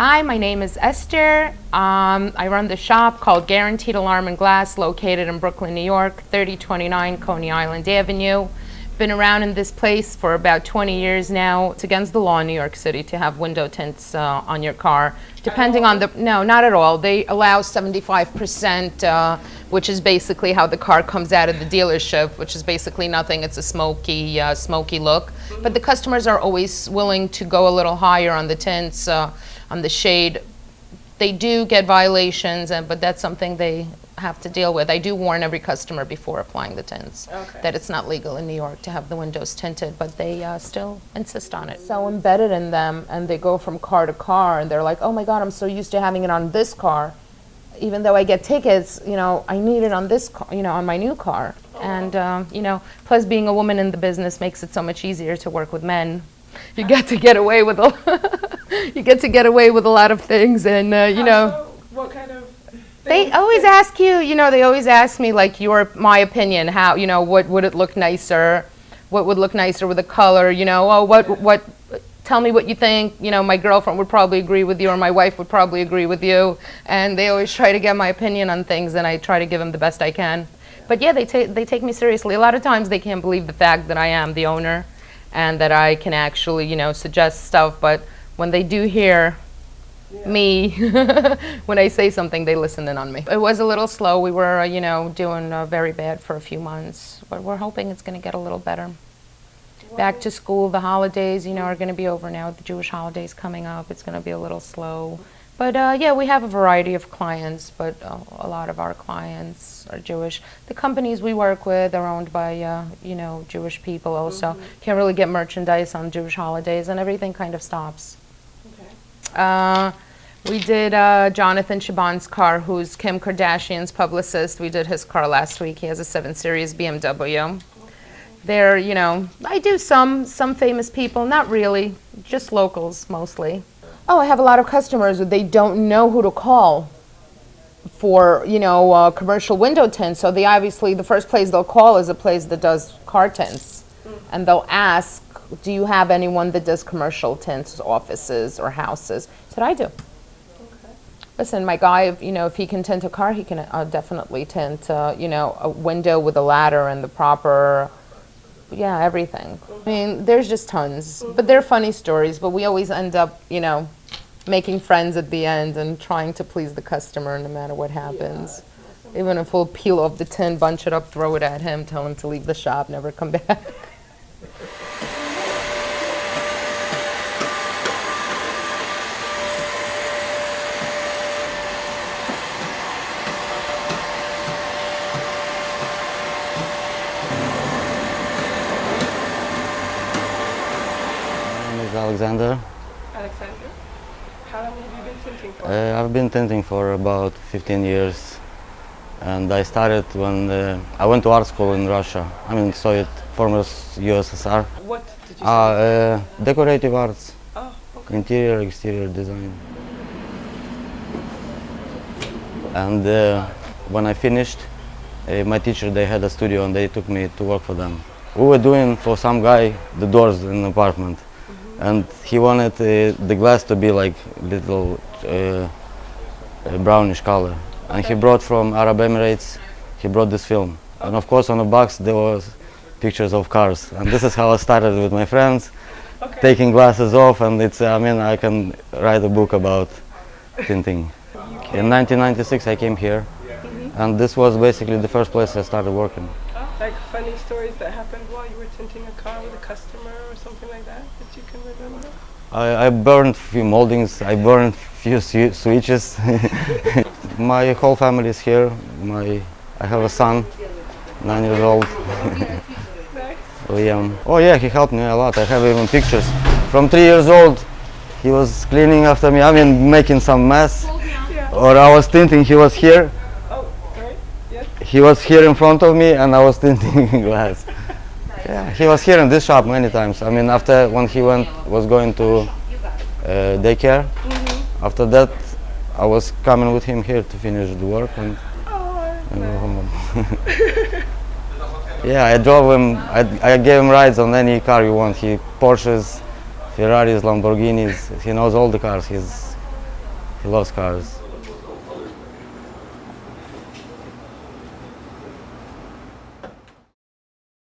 Hi, my name is Esther. I run the shop called Guaranteed Alarm and Glass, located in Brooklyn, New York, 3029 Coney Island Avenue. Been around in this place for about 20 years now. It's against the law in New York City to have window tints on your car. Depending on the, no, not at all. They allow 75%, which is basically how the car comes out of the dealership, which is basically nothing. It's a smoky look. But the customers are always willing to go a little higher on the tints, on the shade. They do get violations, but that's something they have to deal with. I do warn every customer before applying the tints that it's not legal in New York to have the windows tinted, but they still insist on it. So embedded in them, and they go from car to car, and they're like, oh my God, I'm so used to having it on this car. Even though I get tickets, you know, I need it on this car, you know, on my new car. And, you know, plus being a woman in the business makes it so much easier to work with men. You get to get away with you get to get away with a lot of things, and you know. So what kind of? They always ask you, you know, they always ask me like my opinion, how, you know, what would it look nicer, what would look nicer with the color, you know, oh, what, tell me what you think, you know, my girlfriend would probably agree with you, or my wife would probably agree with you, and they always try to get my opinion on things, and I try to give them the best I can. But yeah, they take me seriously. A lot of times they can't believe the fact that I am the owner, and that I can actually, you know, suggest stuff, but when they do hear me, when I say something, they listen in on me. It was a little slow. We were, you know, doing very bad for a few months, but we're hoping it's going to get a little better. Back to school, the holidays, you know, are going to be over now. The Jewish holidays coming up. It's going to be a little slow. But yeah, we have a variety of clients, but a lot of our clients are Jewish. The companies we work with are owned by, you know, Jewish people also. Can't really get merchandise on Jewish holidays, and everything kind of stops. We did Jonathan Shaban's car, who's Kim Kardashian's publicist. We did his car last week. He has a 7 Series BMW. They're, you know, I do some famous people, not really, just locals mostly. Oh, I have a lot of customers that they don't know who to call for, you know, commercial window tints. So they obviously, the first place they'll call is a place that does car tints. And they'll ask, do you have anyone that does commercial tints, offices or houses? I said, I do. Listen, my guy, you know, if he can tint a car, he can definitely tint, you know, a window with a ladder and the proper, yeah, everything. I mean, there's just tons, but they're funny stories, but we always end up, you know, making friends at the end and trying to please the customer no matter what happens. Even if we'll peel off the tin, bunch it up, throw it at him, tell him to leave the shop, never come back. Alexander. Alexander, how long have you been tinting for? I've been tinting for about 15 years, and I started when I went to art school in Russia. I mean, Soviet, former USSR. What did you study? Decorative arts, Oh, okay. interior, exterior design. And when I finished, my teacher, they had a studio and they took me to work for them. We were doing for some guy the doors in the apartment. And he wanted the glass to be like little brownish color. And he brought from Arab Emirates, he brought this film. And of course on the box there was pictures of cars. And this is how I started with my friends, taking glasses off, and it's, I mean, I can write a book about tinting. In 1996 I came here, and this was basically the first place I started working. Like funny stories that happened while you were tinting a car with a customer or something like that you can remember? I burned a few moldings, I burned a few switches. My whole family is here. I have a son, 9 years old. Liam. Oh yeah, he helped me a lot. I have even pictures. From 3 years old, he was cleaning after me, I mean making some mess. Or I was tinting, he was here. He was here in front of me and I was tinting glass. Yeah, he was here in this shop many times. I mean, after when he was going to daycare, after that I was coming with him here to finish the work and go home. Yeah, I drove him, I gave him rides on any car you want. He Porsches, Ferraris, Lamborghinis, he knows all the cars. He loves cars.